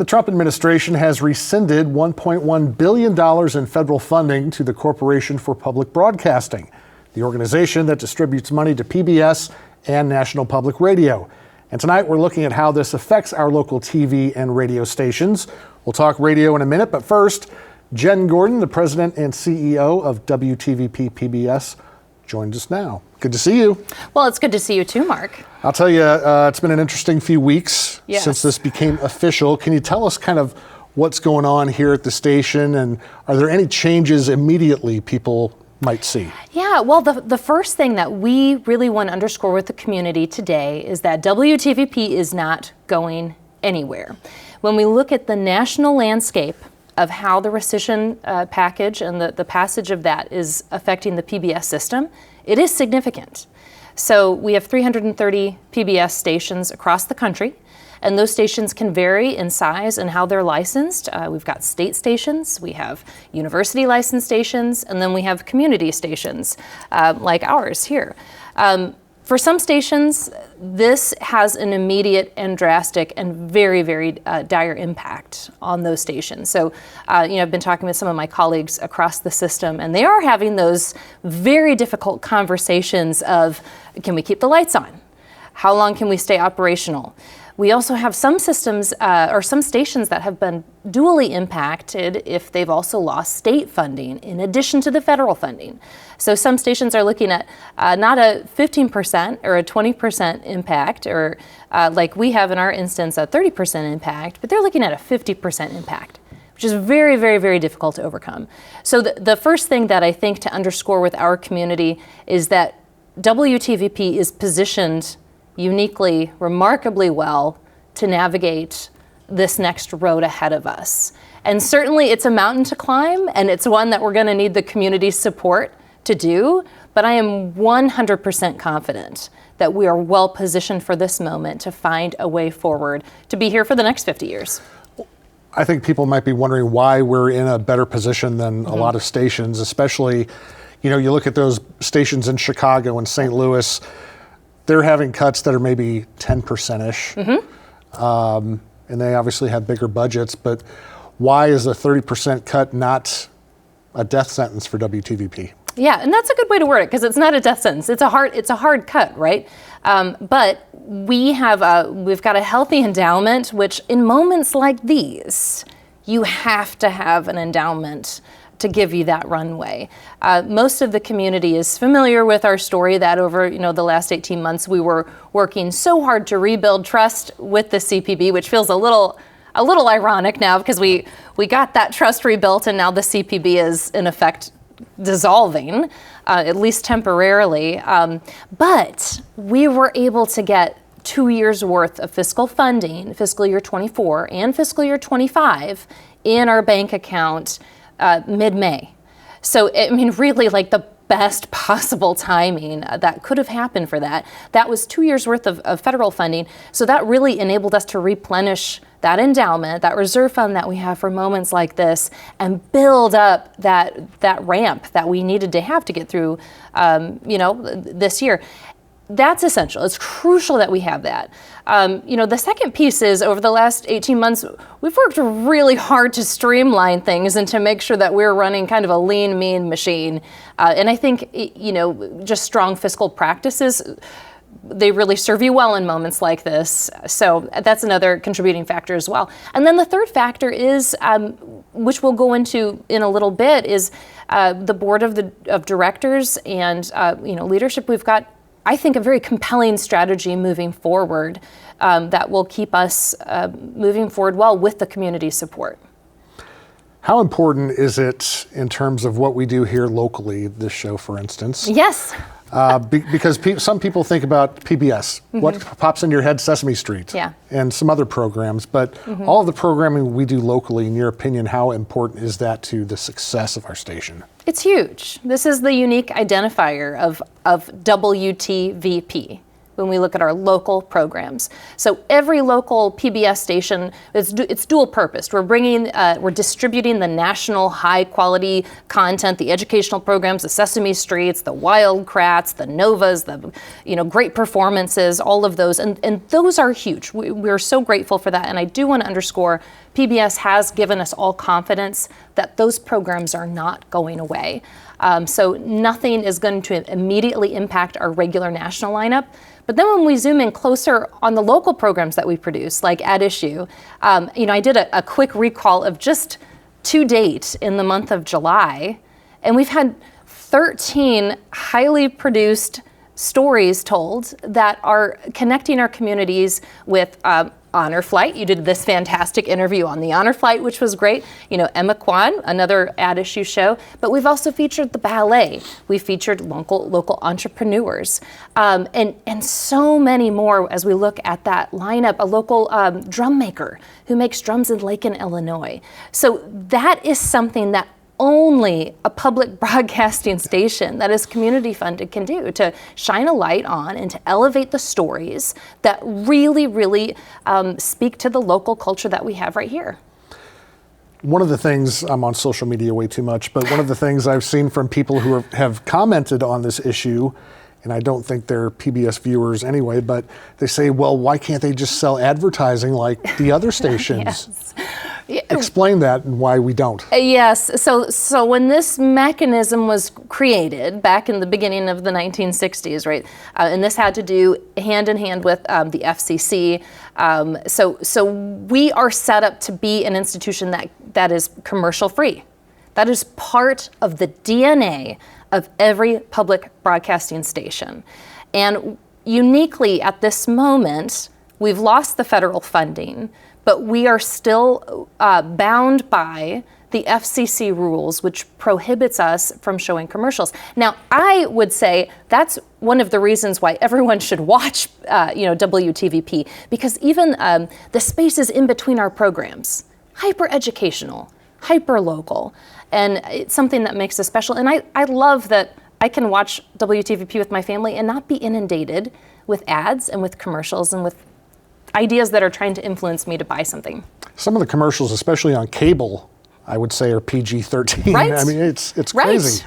The Trump administration has rescinded $1.1 billion in federal funding to the Corporation for Public Broadcasting, the organization that distributes money to PBS and National Public Radio. And tonight we're looking at how this affects our local TV and radio stations. We'll talk radio in a minute, but first, Jen Gordon, the president and CEO of WTVP PBS, joins us now. Good to see you. Well, it's good to see you too, Mark. I'll tell you, it's been an interesting few weeks since this became official. Can you tell us kind of what's going on here at the station, and are there any changes immediately people might see? Yeah, well, the first thing that we really want to underscore with the community today is that WTVP is not going anywhere. When we look at the national landscape of how the rescission package and the passage of that is affecting the PBS system, it is significant. So we have 330 PBS stations across the country, and those stations can vary in size and how they're licensed. We've got state stations, we have university licensed stations, and then we have community stations like ours here. For some stations, this has an immediate and drastic and very, very dire impact on those stations. So, I've been talking with some of my colleagues across the system, and they are having those very difficult conversations of, can we keep the lights on? How long can we stay operational? We also have some systems or some stations that have been dually impacted if they've also lost state funding in addition to the federal funding. So some stations are looking at not a 15% or a 20% impact, or like we have in our instance a 30% impact, but they're looking at a 50% impact, which is very, very, very difficult to overcome. So the first thing that I think to underscore with our community is that WTVP is positioned uniquely, remarkably well to navigate this next road ahead of us. And certainly it's a mountain to climb, and it's one that we're going to need the community's support to do, but I am 100% confident that we are well positioned for this moment to find a way forward to be here for the next 50 years. I think people might be wondering why we're in a better position than a lot of stations, especially, you look at those stations in Chicago and St. Louis, they're having cuts that are maybe 10%-ish. And they obviously have bigger budgets, but why is a 30% cut not a death sentence for WTVP? Yeah, and that's a good way to word it, because it's not a death sentence. It's a hard cut, right? But we've got a healthy endowment, which in moments like these, you have to have an endowment to give you that runway. Most of the community is familiar with our story that over the last 18 months we were working so hard to rebuild trust with the CPB, which feels a little ironic now because we got that trust rebuilt and now the CPB is in effect dissolving, at least temporarily. But we were able to get 2 years worth of fiscal funding, fiscal year 24 and fiscal year 25, in our bank account mid-May. So, really like the best possible timing that could have happened for that. That was 2 years worth of federal funding. So that really enabled us to replenish that endowment, that reserve fund that we have for moments like this, and build up that ramp that we needed to have to get through, this year. That's essential. It's crucial that we have that. The second piece is over the last 18 months, we've worked really hard to streamline things and to make sure that we're running kind of a lean, mean machine. And I think, just strong fiscal practices, they really serve you well in moments like this. So that's another contributing factor as well. And then the third factor is, which we'll go into in a little bit, is the board of directors and leadership. We've got, I think, a very compelling strategy moving forward that will keep us moving forward well with the community support. How important is it in terms of what we do here locally, this show, for instance? Yes. Because some people think about PBS, what pops into your head, Sesame Street, and some other programs, but all of the programming we do locally, in your opinion, how important is that to the success of our station? It's huge. This is the unique identifier of WTVP. when we look at our local programs. So every local PBS station, it's dual purposed. We're distributing the national high quality content, the educational programs, the Sesame Streets, the Wild Kratts, the Novas, the great performances, all of those, and those are huge. We're so grateful for that, and I do want to underscore PBS has given us all confidence that those programs are not going away. So nothing is going to immediately impact our regular national lineup. But then when we zoom in closer on the local programs that we produce, like At Issue, I did a quick recall of just to date in the month of July, and we've had 13 highly produced stories told that are connecting our communities with Honor Flight. You did this fantastic interview on the Honor Flight, which was great. Emma Kwan, another At Issue show. But we've also featured the ballet. We featured local entrepreneurs, and so many more as we look at that lineup. A local drum maker who makes drums in Lakin, Illinois. So that is something that only a public broadcasting station that is community funded can do, to shine a light on and to elevate the stories that really, really speak to the local culture that we have right here. One of the things, I'm on social media way too much, but one of the things I've seen from people who have commented on this issue, and I don't think they're PBS viewers anyway, but they say, well, why can't they just sell advertising like the other stations? Yes. Explain that and why we don't. Yes. So when this mechanism was created back in the beginning of the 1960s, right, and this had to do hand in hand with the FCC. So we are set up to be an institution that is commercial free. That is part of the DNA of every public broadcasting station. And uniquely at this moment, we've lost the federal funding, but we are still bound by the FCC rules, which prohibits us from showing commercials. Now, I would say that's one of the reasons why everyone should watch, WTVP, because even the spaces in between our programs, hyper educational, hyper local, and it's something that makes us special. And I love that I can watch WTVP with my family and not be inundated with ads and with commercials and with ideas that are trying to influence me to buy something. Some of the commercials, especially on cable, I would say are PG-13. Right? I mean, it's Right. crazy.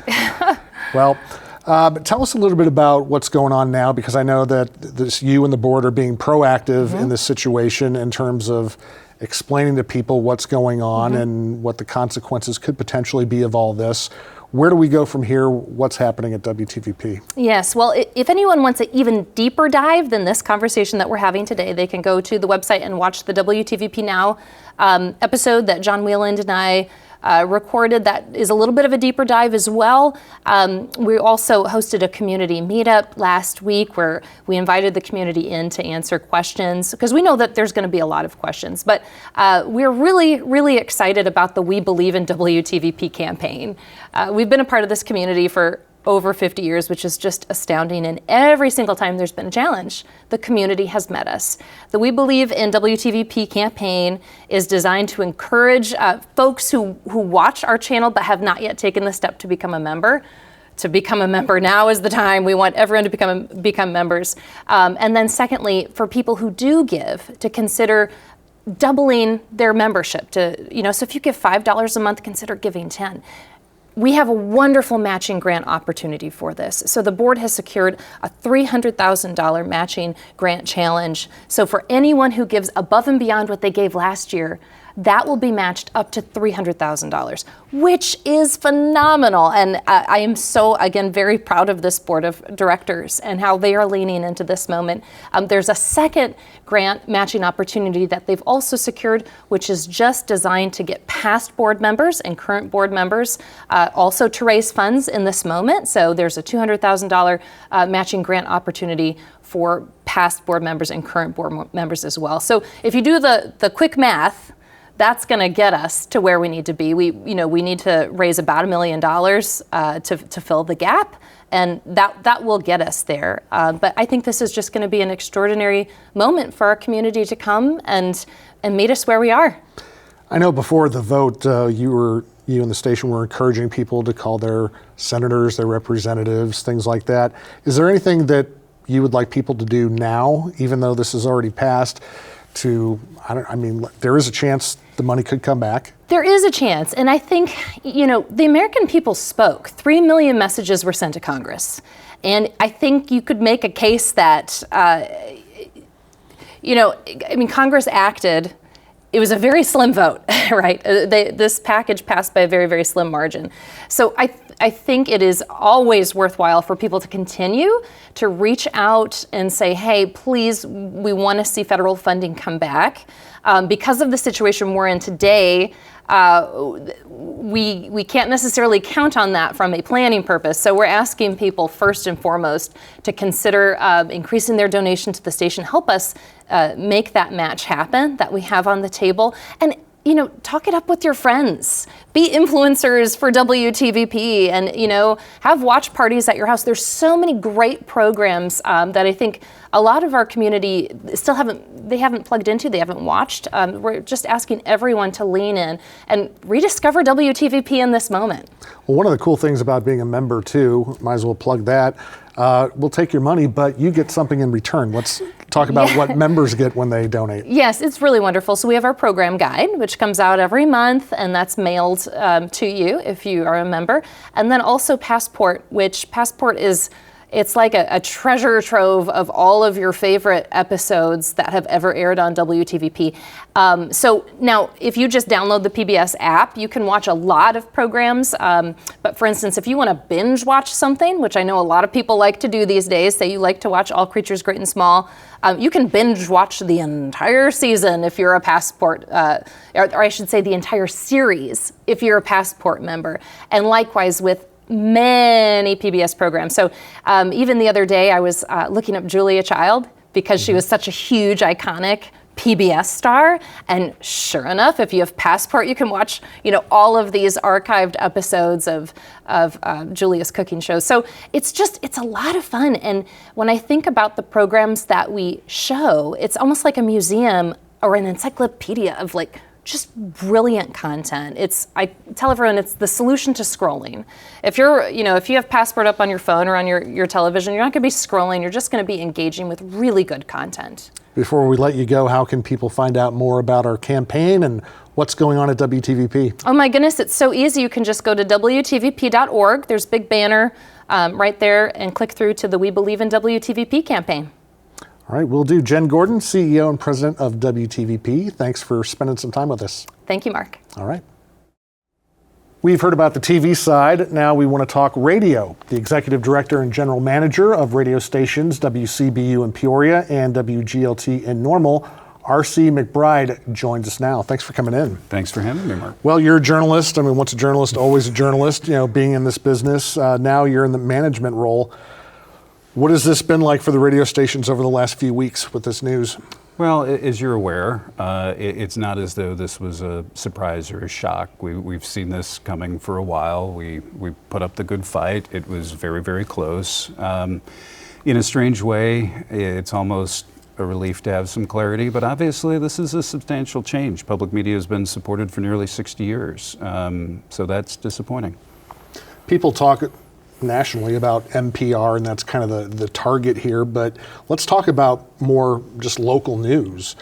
Well, but tell us a little bit about what's going on now, because I know that you and the board are being proactive in this situation in terms of explaining to people what's going on and what the consequences could potentially be of all this. Where do we go from here? What's happening at WTVP? Yes, well, if anyone wants an even deeper dive than this conversation that we're having today, they can go to the website and watch the WTVP Now episode that John Wheeland and I recorded. That is a little bit of a deeper dive as well. We also hosted a community meetup last week where we invited the community in to answer questions, because we know that there's going to be a lot of questions. But we're really, really excited about the We Believe in WTVP campaign. We've been a part of this community for over 50 years, which is just astounding. And every single time there's been a challenge, the community has met us. The We Believe in WTVP campaign is designed to encourage folks who watch our channel but have not yet taken the step to become a member. To become a member, now is the time. We want everyone to become members. And then secondly, for people who do give, to consider doubling their membership. So if you give $5 a month, consider giving 10. We have a wonderful matching grant opportunity for this. So the board has secured a $300,000 matching grant challenge. So for anyone who gives above and beyond what they gave last year, that will be matched up to $300,000, which is phenomenal. And I am so, again, very proud of this board of directors and how they are leaning into this moment. There's a second grant matching opportunity that they've also secured, which is just designed to get past board members and current board members also to raise funds in this moment. So there's a $200,000 matching grant opportunity for past board members and current board members as well. So if you do the quick math, that's going to get us to where we need to be. We need to raise about $1 million to fill the gap, and that will get us there. But I think this is just going to be an extraordinary moment for our community to come and meet us where we are. I know before the vote, you and the station were encouraging people to call their senators, their representatives, things like that. Is there anything that you would like people to do now, even though this is already passed, there is a chance the money could come back? There is a chance, and I think, the American people spoke. 3 million messages were sent to Congress. And I think you could make a case that, Congress acted. It was a very slim vote, right? This package passed by a very, very slim margin. So I think it is always worthwhile for people to continue to reach out and say, hey, please, we want to see federal funding come back. Because of the situation we're in today, we can't necessarily count on that from a planning purpose. So we're asking people first and foremost to consider increasing their donation to the station. Help us make that match happen that we have on the table. And talk it up with your friends. Be influencers for WTVP and, have watch parties at your house. There's so many great programs that I think a lot of our community still haven't plugged into, they haven't watched. We're just asking everyone to lean in and rediscover WTVP in this moment. Well, one of the cool things about being a member too, might as well plug that, we'll take your money, but you get something in return. Let's talk about what members get when they donate. Yes, it's really wonderful. So we have our program guide, which comes out every month, and that's mailed to you if you are a member. And then also Passport, which Passport it's like a treasure trove of all of your favorite episodes that have ever aired on WTVP. So now, if you just download the PBS app, you can watch a lot of programs. But for instance, if you want to binge watch something, which I know a lot of people like to do these days, say you like to watch All Creatures Great and Small, you can binge watch the entire season if you're a Passport, or I should say the entire series if you're a Passport member. And likewise with many PBS programs. So even the other day I was looking up Julia Child because she was such a huge, iconic PBS star. And sure enough, if you have Passport, you can watch, all of these archived episodes of Julia's cooking shows. So it's a lot of fun. And when I think about the programs that we show, it's almost like a museum or an encyclopedia of just brilliant content. I tell everyone it's the solution to scrolling. If you have Passport up on your phone or on your television, you're not gonna be scrolling, you're just gonna be engaging with really good content. Before we let you go, how can people find out more about our campaign and what's going on at WTVP? Oh my goodness, it's so easy. You can just go to WTVP.org. There's a big banner right there and click through to the We Believe in WTVP campaign. All right, will do. Jen Gordon, CEO and President of WTVP. Thanks for spending some time with us. Thank you, Mark. All right. We've heard about the TV side. Now we want to talk radio. The Executive Director and General Manager of radio stations WCBU in Peoria and WGLT in Normal, R.C. McBride, joins us now. Thanks for coming in. Thanks for having me, Mark. Well, you're a journalist. Once a journalist, always a journalist, being in this business. Now you're in the management role. What has this been like for the radio stations over the last few weeks with this news? Well, as you're aware, it's not as though this was a surprise or a shock. We've seen this coming for a while. We put up the good fight. It was very, very close. In a strange way, it's almost a relief to have some clarity, but obviously this is a substantial change. Public media has been supported for nearly 60 years, so that's disappointing. People talk nationally about NPR, and that's kind of the target here, but let's talk about more just local news.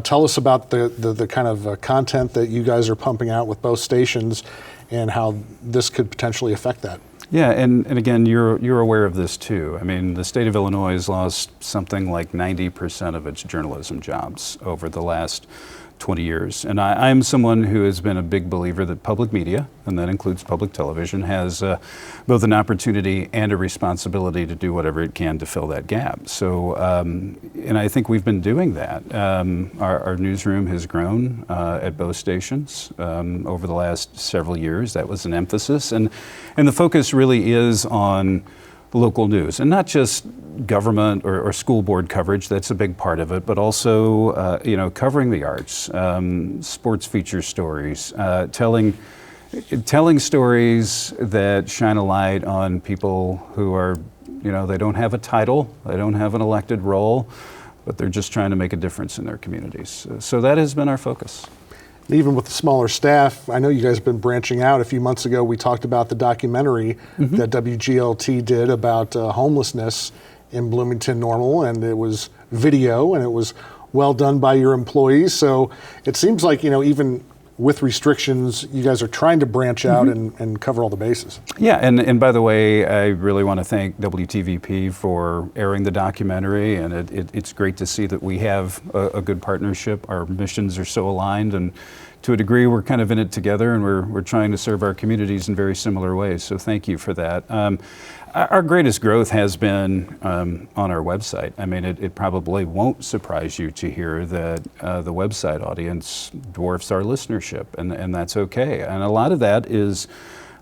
Tell us about the kind of content that you guys are pumping out with both stations and how this could potentially affect that. Yeah, and again, you're aware of this too. I mean, the state of Illinois has lost something like 90% of its journalism jobs over the last 20 years. And I am someone who has been a big believer that public media, and that includes public television, has both an opportunity and a responsibility to do whatever it can to fill that gap. So, and I think we've been doing that. Our newsroom has grown at both stations over the last several years. That was an emphasis. And the focus really is on local news, and not just government or school board coverage. That's a big part of it, but also covering the arts, sports feature stories, telling stories that shine a light on people who are, they don't have a title, they don't have an elected role, but they're just trying to make a difference in their communities. So that has been our focus. Even with the smaller staff, I know you guys have been branching out. A few months ago, we talked about the documentary that WGLT did about homelessness in Bloomington Normal, and it was video, and it was well done by your employees. So it seems like, even with restrictions, you guys are trying to branch out and cover all the bases. Yeah, and by the way, I really want to thank WTVP for airing the documentary, and it's great to see that we have a good partnership. Our missions are so aligned, and to a degree, we're kind of in it together, and we're trying to serve our communities in very similar ways. So thank you for that. Our greatest growth has been on our website. I mean, it probably won't surprise you to hear that the website audience dwarfs our listenership, and that's okay. And a lot of that is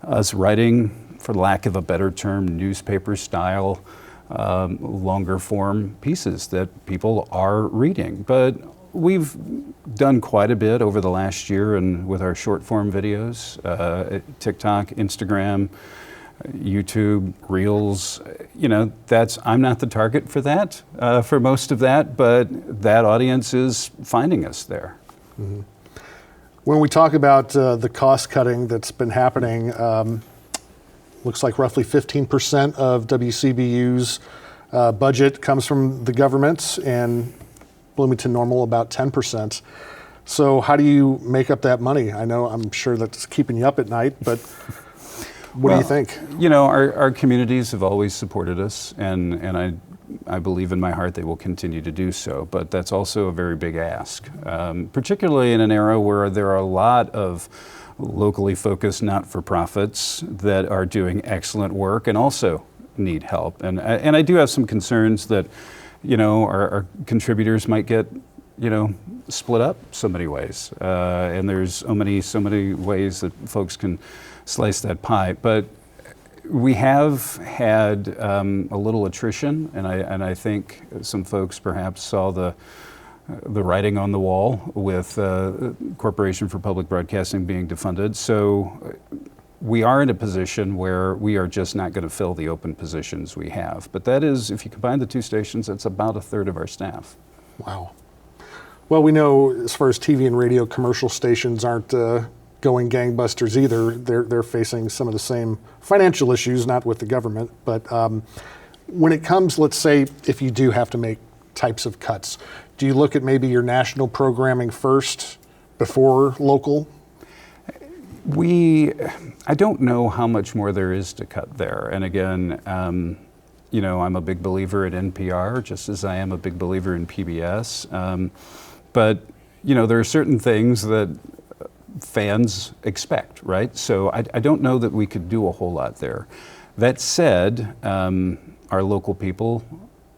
us writing, for lack of a better term, newspaper style, longer form pieces that people are reading. But we've done quite a bit over the last year, and with our short form videos, TikTok, Instagram, YouTube, Reels, I'm not the target for that, for most of that, but that audience is finding us there. Mm-hmm. When we talk about the cost cutting that's been happening, looks like roughly 15% of WCBU's budget comes from the government, and Bloomington Normal about 10%. So how do you make up that money? I'm sure that's keeping you up at night, but what do you think? Our communities have always supported us, and I believe in my heart they will continue to do so, but that's also a very big ask, particularly in an era where there are a lot of locally focused not-for-profits that are doing excellent work and also need help. And I do have some concerns that our contributors might get split up so many ways, and there's so many ways that folks can slice that pie. But we have had a little attrition, and I think some folks perhaps saw the writing on the wall with Corporation for Public Broadcasting being defunded. So we are in a position where we are just not going to fill the open positions we have. But that is, if you combine the two stations, that's about a third of our staff. Wow. Well, we know as far as TV and radio, commercial stations aren't going gangbusters either. They're facing some of the same financial issues, not with the government. But when it comes, let's say, if you do have to make types of cuts, do you look at maybe your national programming first before local? I don't know how much more there is to cut there. And again, I'm a big believer at NPR, just as I am a big believer in PBS. But there are certain things that fans expect, right? So I don't know that we could do a whole lot there. That said, our local people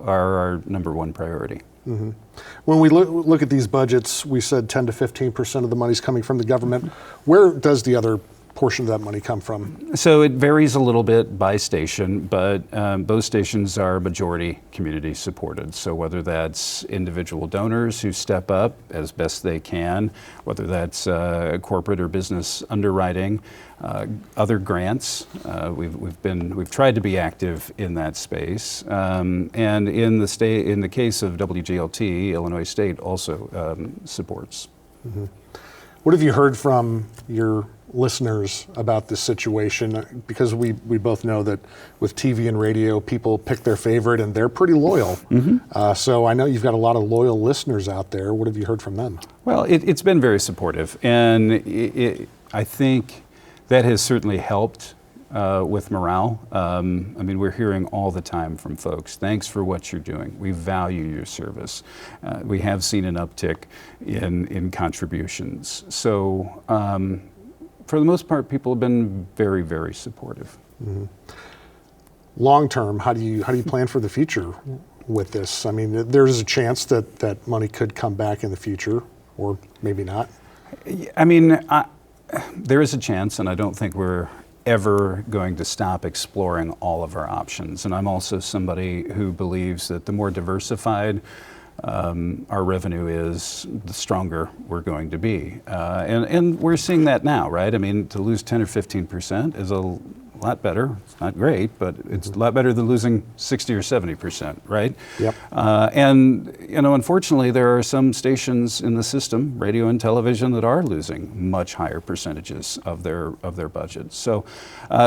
are our number one priority. Mm-hmm. When we look at these budgets, we said 10 to 15% of the money's coming from the government. Where does the other portion of that money come from? So it varies a little bit by station, but both stations are majority community supported. So whether that's individual donors who step up as best they can, whether that's corporate or business underwriting, other grants, we've tried to be active in that space, and in the case of WGLT, Illinois State also supports. Mm-hmm. What have you heard from your listeners about this situation? Because we both know that with TV and radio, people pick their favorite and they're pretty loyal. Mm-hmm. So I know you've got a lot of loyal listeners out there. What have you heard from them? Well, it's been very supportive, and I think that has certainly helped with morale. We're hearing all the time from folks, thanks for what you're doing. We value your service. We have seen an uptick in contributions. So for the most part, people have been very, very supportive. Mm-hmm. Long term, how do you plan for the future with this? I mean, there's a chance that money could come back in the future, or maybe not. There is a chance, and I don't think we're ever going to stop exploring all of our options. And I'm also somebody who believes that the more diversified our revenue is, the stronger we're going to be. And we're seeing that now, right? I mean, to lose 10 or 15% is a lot better. It's not great, but it's a lot better than losing 60 or 70%, right? Yep. And unfortunately, there are some stations in the system, radio and television, that are losing much higher percentages of their budgets. So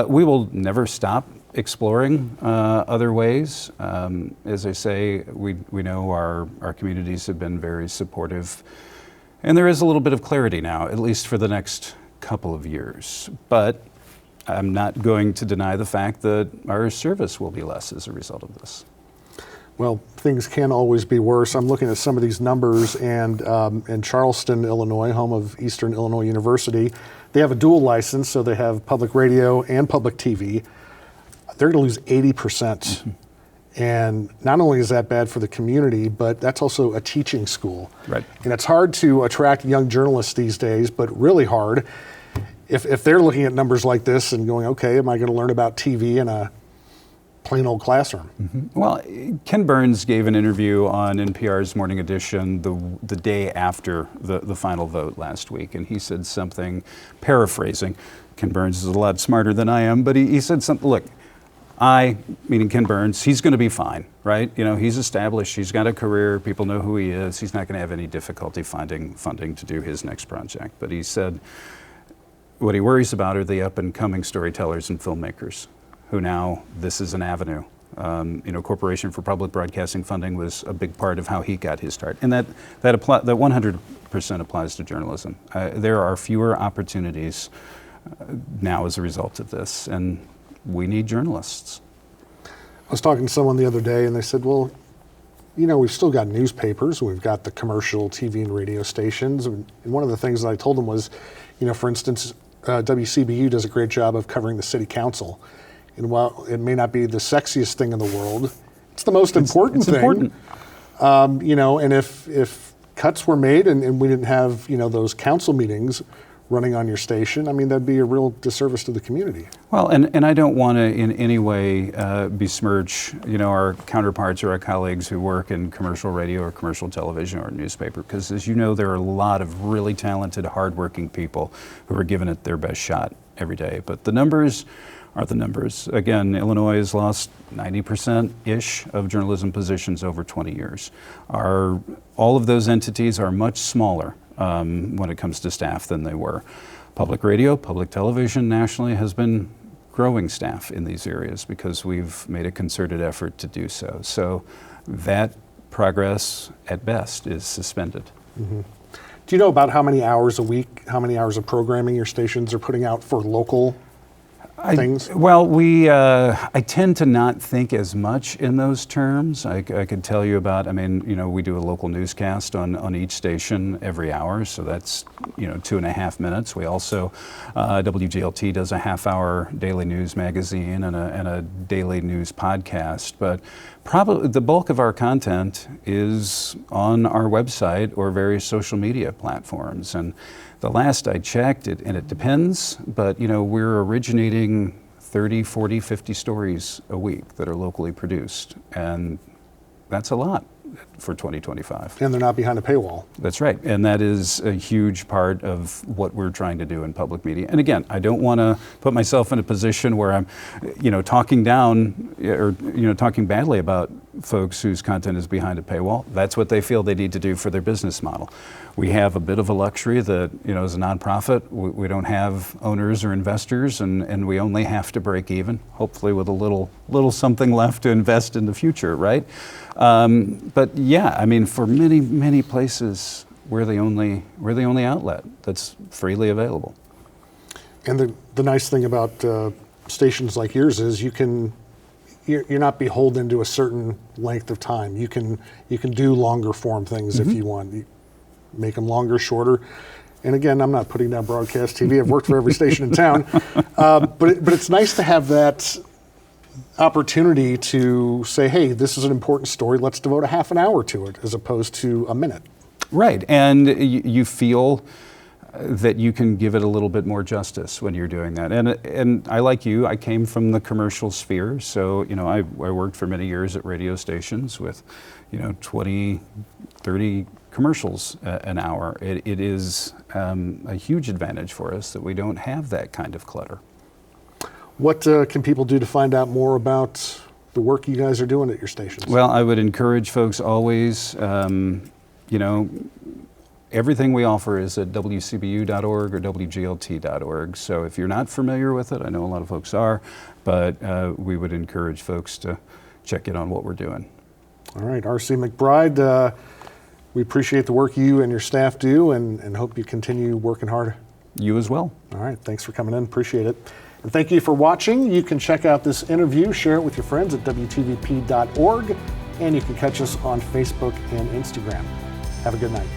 we will never stop exploring other ways. As I say, we know our communities have been very supportive, and there is a little bit of clarity now, at least for the next couple of years. But I'm not going to deny the fact that our service will be less as a result of this. Well, things can always be worse. I'm looking at some of these numbers, and in Charleston, Illinois, home of Eastern Illinois University, they have a dual license, so they have public radio and public TV. They're going to lose 80%. Mm-hmm. And not only is that bad for the community, but that's also a teaching school. Right. And it's hard to attract young journalists these days, but really hard if they're looking at numbers like this and going, okay, am I going to learn about TV in a plain old classroom? Mm-hmm. Well, Ken Burns gave an interview on NPR's Morning Edition the day after the final vote last week, and he said something, paraphrasing. Ken Burns is a lot smarter than I am, but he said something, look, meaning Ken Burns, he's going to be fine, right? You know, he's established, he's got a career, people know who he is, he's not going to have any difficulty finding funding to do his next project. But he said what he worries about are the up-and-coming storytellers and filmmakers who now this is an avenue. Corporation for Public Broadcasting funding was a big part of how he got his start. And that 100% applies to journalism. There are fewer opportunities now as a result of this, and we need journalists. I was talking to someone the other day, and they said, well, you know, we've still got newspapers, we've got the commercial TV and radio stations, and one of the things that I told them was, you know, for instance, WCBU does a great job of covering the city council. And while it may not be the sexiest thing in the world, it's the most important thing. Important. And if cuts were made and we didn't have, you know, those council meetings running on your station, I mean, that'd be a real disservice to the community. Well, and I don't want to in any way besmirch, you know, our counterparts or our colleagues who work in commercial radio or commercial television or newspaper, because as you know, there are a lot of really talented, hardworking people who are giving it their best shot every day. But the numbers are the numbers. Again, Illinois has lost 90%-ish of journalism positions over 20 years. All of those entities are much smaller when it comes to staff than they were. Public radio, public television nationally has been growing staff in these areas because we've made a concerted effort to do so. So that progress at best is suspended. Mm-hmm. Do you know about how many hours a week, how many hours of programming your stations are putting out for local things? I tend to not think as much in those terms. I could tell you about, we do a local newscast on each station every hour, so that's, 2.5 minutes. We also, WGLT does a half-hour daily news magazine and a daily news podcast, but probably the bulk of our content is on our website or various social media platforms. And the last I checked, and it depends, but we're originating 30, 40, 50 stories a week that are locally produced. And that's a lot for 2025. And they're not behind a paywall. That's right. And that is a huge part of what we're trying to do in public media. And again, I don't want to put myself in a position where I'm, talking down or, talking badly about folks whose content is behind a paywall. That's what they feel they need to do for their business model. We have a bit of a luxury that, as a nonprofit, we don't have owners or investors, and we only have to break even, hopefully with a little something left to invest in the future, right? But yeah, for many, many places, we're the only outlet that's freely available. And the nice thing about stations like yours is you're not beholden to a certain length of time. You can do longer form things if you want. You make them longer, shorter. And again, I'm not putting down broadcast TV. I've worked for every station in town. But it's nice to have that opportunity to say, hey, this is an important story. Let's devote a half an hour to it as opposed to a minute. Right. And you feel that you can give it a little bit more justice when you're doing that. And I, like you, I came from the commercial sphere. So, I worked for many years at radio stations with, 20, 30 commercials an hour. It is a huge advantage for us that we don't have that kind of clutter. What can people do to find out more about the work you guys are doing at your stations? Well, I would encourage folks always, everything we offer is at wcbu.org or wglt.org. So if you're not familiar with it, I know a lot of folks are, but we would encourage folks to check in on what we're doing. All right, R.C. McBride, we appreciate the work you and your staff do and hope you continue working hard. You as well. All right, thanks for coming in. Appreciate it. And thank you for watching. You can check out this interview, share it with your friends at WTVP.org, and you can catch us on Facebook and Instagram. Have a good night.